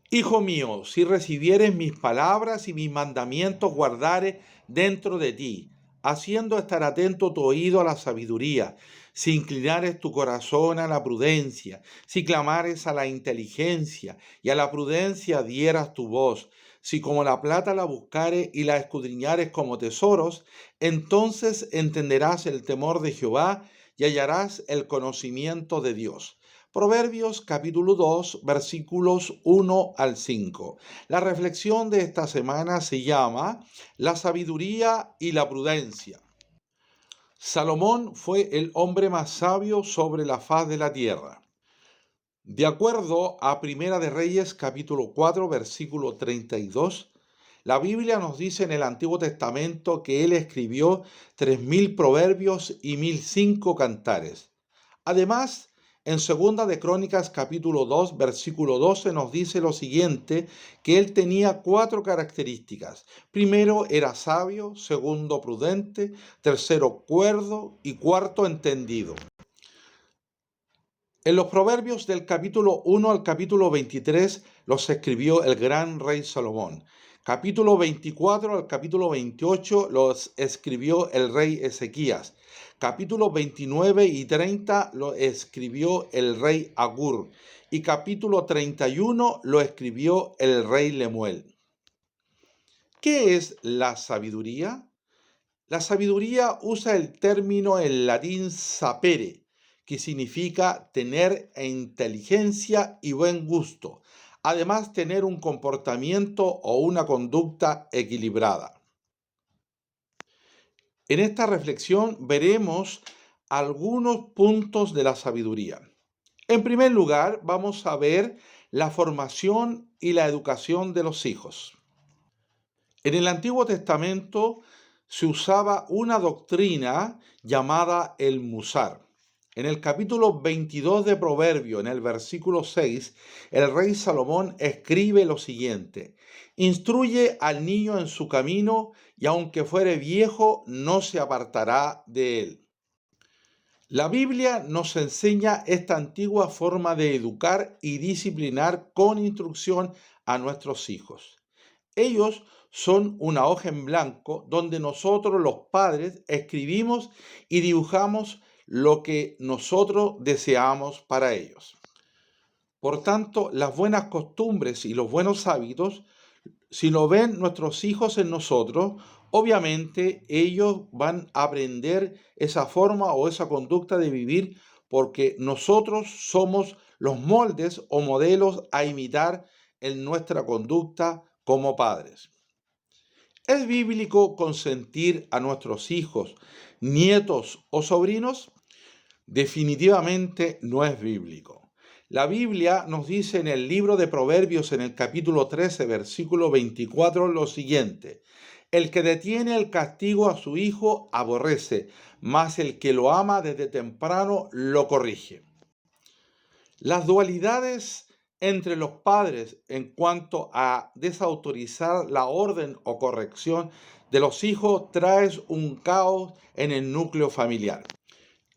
Hijo mío, si recibieres mis palabras y mis mandamientos guardares dentro de ti, haciendo estar atento tu oído a la sabiduría, si inclinares tu corazón a la prudencia, si clamares a la inteligencia y a la prudencia dieras tu voz, si como la plata la buscares y la escudriñares como tesoros, entonces entenderás el temor de Jehová y hallarás el conocimiento de Dios. Proverbios capítulo 2, versículos 1 al 5. La reflexión de esta semana se llama La sabiduría y la prudencia. Salomón fue el hombre más sabio sobre la faz de la tierra. De acuerdo a Primera de Reyes capítulo 4, versículo 32, la Biblia nos dice en el Antiguo Testamento que él escribió 3000 proverbios y 1005 cantares. Además, en Segunda de Crónicas capítulo 2, versículo 12 nos dice lo siguiente, que él tenía 4 características. Primero, era sabio; segundo, prudente; tercero, cuerdo; y cuarto, entendido. En los proverbios del capítulo 1 al capítulo 23 los escribió el gran rey Salomón. Capítulo 24 al capítulo 28 los escribió el rey Ezequías. Capítulo 29 y 30 lo escribió el rey Agur. Y capítulo 31 lo escribió el rey Lemuel. ¿Qué es la sabiduría? La sabiduría usa el término en latín sapere, que significa tener inteligencia y buen gusto, además tener un comportamiento o una conducta equilibrada. En esta reflexión veremos algunos puntos de la sabiduría. En primer lugar, vamos a ver la formación y la educación de los hijos. En el Antiguo Testamento se usaba una doctrina llamada el Musar. En el capítulo 22 de Proverbio, en el versículo 6, el rey Salomón escribe lo siguiente: instruye al niño en su camino, y aunque fuere viejo, no se apartará de él. La Biblia nos enseña esta antigua forma de educar y disciplinar con instrucción a nuestros hijos. Ellos son una hoja en blanco donde nosotros los padres escribimos y dibujamos lo que nosotros deseamos para ellos. Por tanto, las buenas costumbres y los buenos hábitos, si lo ven nuestros hijos en nosotros, obviamente ellos van a aprender esa forma o esa conducta de vivir, porque nosotros somos los moldes o modelos a imitar en nuestra conducta como padres. ¿Es bíblico consentir a nuestros hijos, nietos o sobrinos? Definitivamente no es bíblico. La Biblia nos dice en el libro de Proverbios, en el capítulo 13, versículo 24, lo siguiente: el que detiene el castigo a su hijo aborrece, mas el que lo ama desde temprano lo corrige. Las dualidades entre los padres en cuanto a desautorizar la orden o corrección de los hijos trae un caos en el núcleo familiar.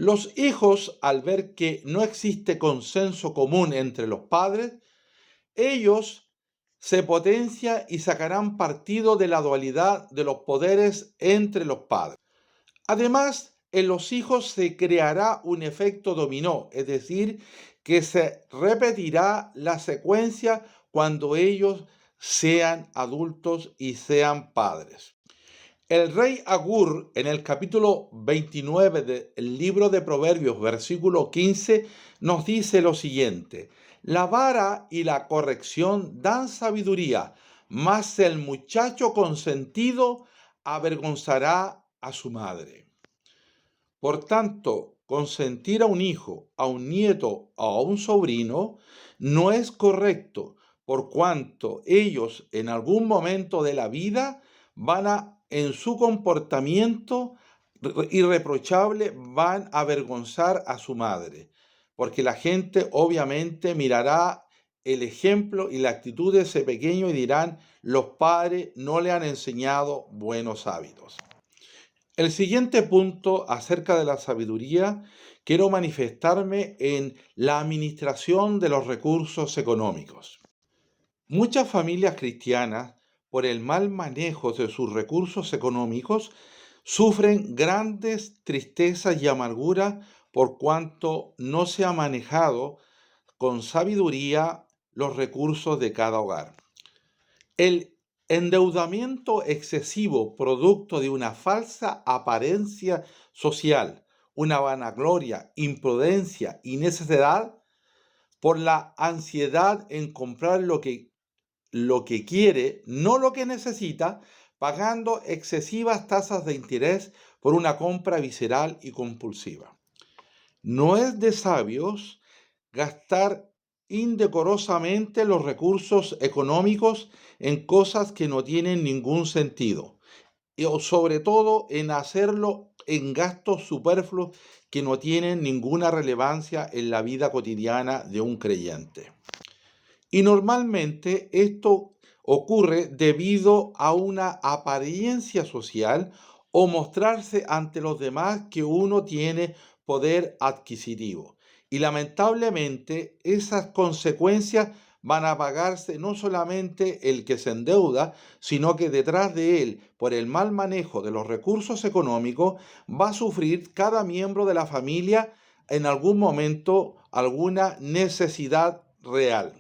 Los hijos, al ver que no existe consenso común entre los padres, ellos se potencian y sacarán partido de la dualidad de los poderes entre los padres. Además, en los hijos se creará un efecto dominó, es decir, que se repetirá la secuencia cuando ellos sean adultos y sean padres. El rey Agur, en el capítulo 29 del libro de Proverbios, versículo 15, nos dice lo siguiente: la vara y la corrección dan sabiduría, mas el muchacho consentido avergonzará a su madre. Por tanto, consentir a un hijo, a un nieto o a un sobrino no es correcto, por cuanto ellos en algún momento de la vida en su comportamiento irreprochable, van a avergonzar a su madre, porque la gente obviamente mirará el ejemplo y la actitud de ese pequeño y dirán: los padres no le han enseñado buenos hábitos. El siguiente punto acerca de la sabiduría, quiero manifestarme en la administración de los recursos económicos. Muchas familias cristianas, por el mal manejo de sus recursos económicos, sufren grandes tristezas y amarguras por cuanto no se ha manejado con sabiduría los recursos de cada hogar. El endeudamiento excesivo, producto de una falsa apariencia social, una vanagloria, imprudencia y necesidad, por la ansiedad en comprar lo que quiere, no lo que necesita, pagando excesivas tasas de interés por una compra visceral y compulsiva. No es de sabios gastar indecorosamente los recursos económicos en cosas que no tienen ningún sentido, o sobre todo en hacerlo en gastos superfluos que no tienen ninguna relevancia en la vida cotidiana de un creyente. Y normalmente esto ocurre debido a una apariencia social o mostrarse ante los demás que uno tiene poder adquisitivo. Y lamentablemente esas consecuencias van a pagarse no solamente el que se endeuda, sino que detrás de él, por el mal manejo de los recursos económicos, va a sufrir cada miembro de la familia en algún momento alguna necesidad real.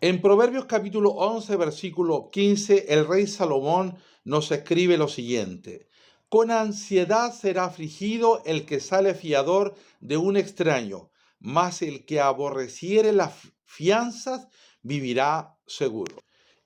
En Proverbios capítulo 11, versículo 15, el rey Salomón nos escribe lo siguiente: con ansiedad será afligido el que sale fiador de un extraño, mas el que aborreciere las fianzas vivirá seguro.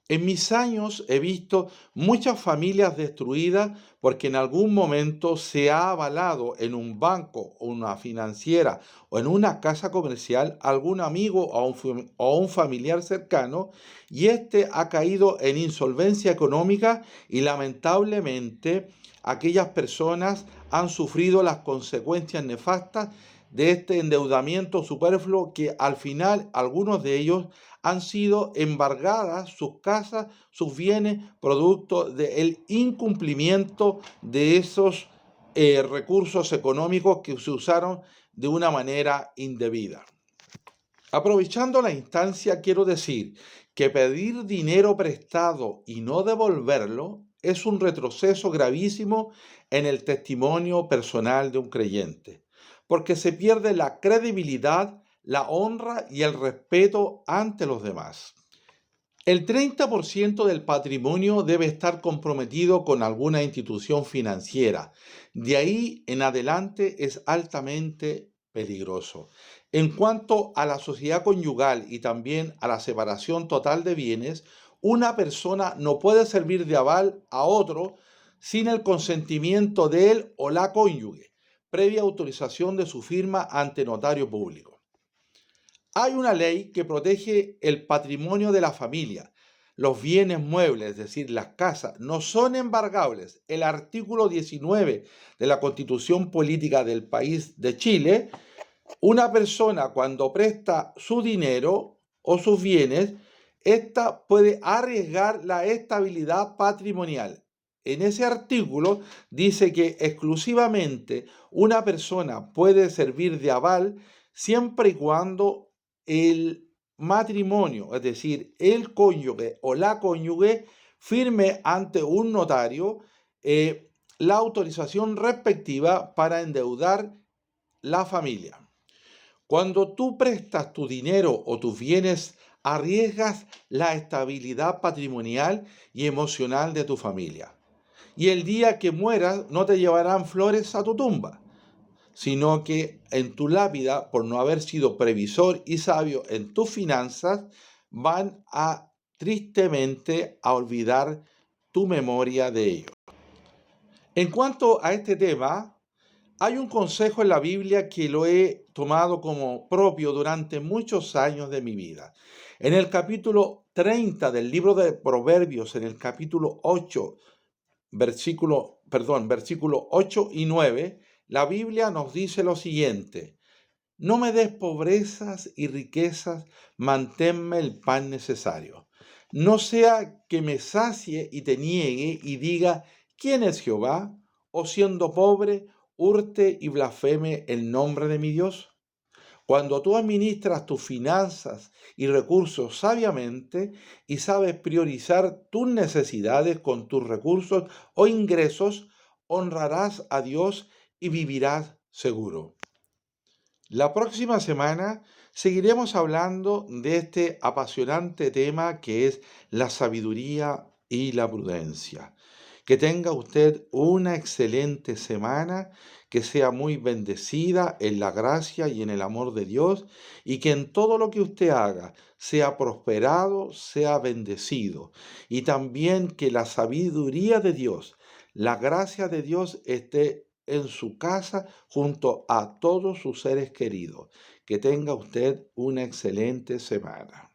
En mis años he visto muchas familias destruidas porque en algún momento se ha avalado en un banco o una financiera o en una casa comercial algún amigo o un familiar cercano, y este ha caído en insolvencia económica y lamentablemente aquellas personas han sufrido las consecuencias nefastas de este endeudamiento superfluo, que al final algunos de ellos han sido embargadas sus casas, sus bienes, producto del incumplimiento de esos recursos económicos que se usaron de una manera indebida. Aprovechando la instancia, quiero decir que pedir dinero prestado y no devolverlo es un retroceso gravísimo en el testimonio personal de un creyente, porque se pierde la credibilidad, la honra y el respeto ante los demás. El 30% del patrimonio debe estar comprometido con alguna institución financiera. De ahí en adelante es altamente peligroso. En cuanto a la sociedad conyugal y también a la separación total de bienes, una persona no puede servir de aval a otro sin el consentimiento de él o la cónyuge, previa autorización de su firma ante notario público. Hay una ley que protege el patrimonio de la familia. Los bienes muebles, es decir, las casas, no son embargables. El artículo 19 de la Constitución Política del país de Chile: una persona cuando presta su dinero o sus bienes, ésta puede arriesgar la estabilidad patrimonial. En ese artículo dice que exclusivamente una persona puede servir de aval siempre y cuando el matrimonio, es decir, el cónyuge o la cónyuge, firme ante un notario la autorización respectiva para endeudar la familia. Cuando tú prestas tu dinero o tus bienes, arriesgas la estabilidad patrimonial y emocional de tu familia. Y el día que mueras no te llevarán flores a tu tumba, sino que en tu lápida, por no haber sido previsor y sabio en tus finanzas, van a tristemente a olvidar tu memoria de ello. En cuanto a este tema, hay un consejo en la Biblia que lo he tomado como propio durante muchos años de mi vida. En el capítulo 30 del libro de Proverbios, en el capítulo 8, versículo 8 y 9, la Biblia nos dice lo siguiente: no me des pobrezas y riquezas, manténme el pan necesario. No sea que me sacie y te niegue y diga: ¿quién es Jehová? O siendo pobre, hurte y blasfeme el nombre de mi Dios. Cuando tú administras tus finanzas y recursos sabiamente y sabes priorizar tus necesidades con tus recursos o ingresos, honrarás a Dios y vivirás seguro. La próxima semana seguiremos hablando de este apasionante tema que es la sabiduría y la prudencia. Que tenga usted una excelente semana, que sea muy bendecida en la gracia y en el amor de Dios y que en todo lo que usted haga sea prosperado, sea bendecido y también que la sabiduría de Dios, la gracia de Dios esté en su casa junto a todos sus seres queridos. Que tenga usted una excelente semana.